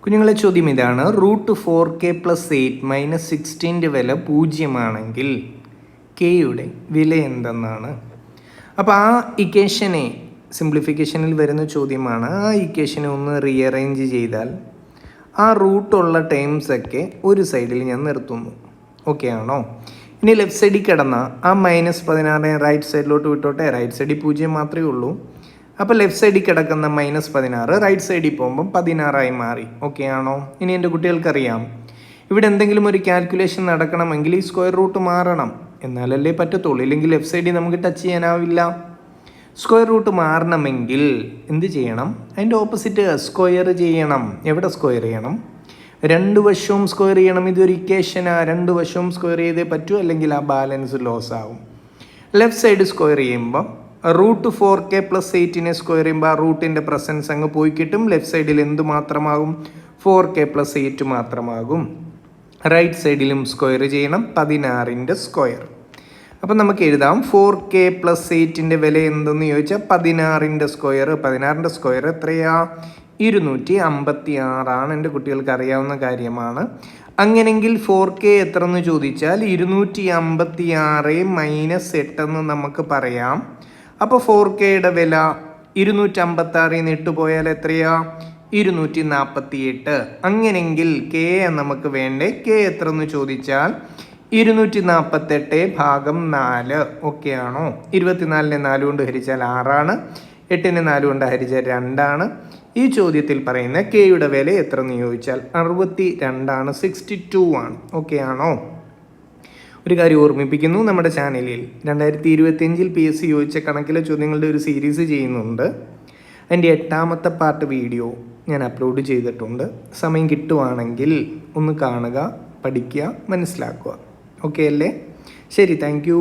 കുഞ്ഞുങ്ങളെ ചോദ്യം ഇതാണ്. √4k+8 - 16 വില 0 ആണെങ്കിൽ കെയുടെ വില എന്തെന്നാണ്. അപ്പോൾ ആ ഇക്വേഷനെ സിംപ്ലിഫിക്കേഷനിൽ വരുന്ന ചോദ്യമാണ്. ആ ഇക്വേഷനെ ഒന്ന് റീഅറേഞ്ച് ചെയ്താൽ ആ റൂട്ടുള്ള ടേംസൊക്കെ ഒരു സൈഡിൽ ഞാൻ നിർത്തുന്നു. ഓക്കെ ആണോ? ഇനി ലെഫ്റ്റ് സൈഡിൽ കിടന്ന ആ -16 റൈറ്റ് സൈഡിലോട്ട് വിട്ടോട്ടെ. റൈറ്റ് സൈഡിൽ 0 മാത്രമേ ഉള്ളൂ. അപ്പോൾ ലെഫ്റ്റ് സൈഡിൽ കിടക്കുന്ന -16 റൈറ്റ് സൈഡിൽ പോകുമ്പം 16 മാറി. ഓക്കെ ആണോ? ഇനി എൻ്റെ കുട്ടികൾക്കറിയാം, ഇവിടെ എന്തെങ്കിലും ഒരു കാൽക്കുലേഷൻ നടക്കണമെങ്കിൽ ഈ സ്ക്വയർ റൂട്ട് മാറണം, എന്നാലല്ലേ പറ്റത്തുള്ളൂ. ഇല്ലെങ്കിൽ ലെഫ്റ്റ് സൈഡിൽ നമുക്ക് ടച്ച് ചെയ്യാനാവില്ല. സ്ക്വയർ റൂട്ട് മാറണമെങ്കിൽ എന്ത് ചെയ്യണം? അതിൻ്റെ ഓപ്പോസിറ്റ് സ്ക്വയർ ചെയ്യണം. എവിടെ സ്ക്വയർ ചെയ്യണം? രണ്ട് വശവും സ്ക്വയർ ചെയ്യണം. ഇതൊരു ഇക്വേഷനാണ്. രണ്ട് വശവും സ്ക്വയർ ചെയ്തേ പറ്റൂ, അല്ലെങ്കിൽ ആ ബാലൻസ് ലോസ് ആവും. ലെഫ്റ്റ് സൈഡ് സ്ക്വയർ ചെയ്യുമ്പോൾ √4k+8 സ്ക്വയർ ചെയ്യുമ്പോൾ ആ റൂട്ടിൻ്റെ പ്രസൻസ് അങ്ങ് പോയി കിട്ടും. ലെഫ്റ്റ് സൈഡിൽ എന്ത് മാത്രമാകും? 4k+8 മാത്രമാകും. റൈറ്റ് സൈഡിലും സ്ക്വയർ ചെയ്യണം, 16 സ്ക്വയർ. അപ്പം നമുക്ക് എഴുതാം 4k+8 വില എന്തെന്ന് ചോദിച്ചാൽ 16 സ്ക്വയർ. 16 സ്ക്വയർ എത്രയാ? 256 എൻ്റെ കുട്ടികൾക്ക് അറിയാവുന്ന കാര്യമാണ്. അങ്ങനെങ്കിൽ 4k എത്ര എന്ന് ചോദിച്ചാൽ 256 - 8 എന്ന് നമുക്ക് പറയാം. അപ്പോൾ 4kയുടെ വില 256 ഇട്ട് പോയാൽ എത്രയാ? 248. അങ്ങനെങ്കിൽ k നമുക്ക് വേണ്ടേ. k എത്ര എന്ന് ചോദിച്ചാൽ 248/4. ഓക്കെ ആണോ? 24നെ 4 കൊണ്ട് ഹരിച്ചാൽ 6ആണ്. 8നെ 4 കൊണ്ട് ഹരിച്ചാൽ 2ആണ്. ഈ ചോദ്യത്തിൽ പറയുന്ന കെയുടെ വില എത്ര എന്ന് ചോദിച്ചാൽ 62 62 ആണ്. ഓക്കെ ആണോ? ഒരു കാര്യം ഓർമ്മിപ്പിക്കുന്നു, നമ്മുടെ ചാനലിൽ 2025 PSC ചോദിച്ച കണക്കിലെ ചോദ്യങ്ങളുടെ ഒരു സീരീസ് ചെയ്യുന്നുണ്ട്. അതിൻ്റെ 8ാമത്തെ പാർട്ട് വീഡിയോ ഞാൻ അപ്ലോഡ് ചെയ്തിട്ടുണ്ട്. സമയം കിട്ടുവാണെങ്കിൽ ഒന്ന് കാണുക, പഠിക്കുക, മനസ്സിലാക്കുക. ഓക്കെ അല്ലേ? ശരി, താങ്ക് യു.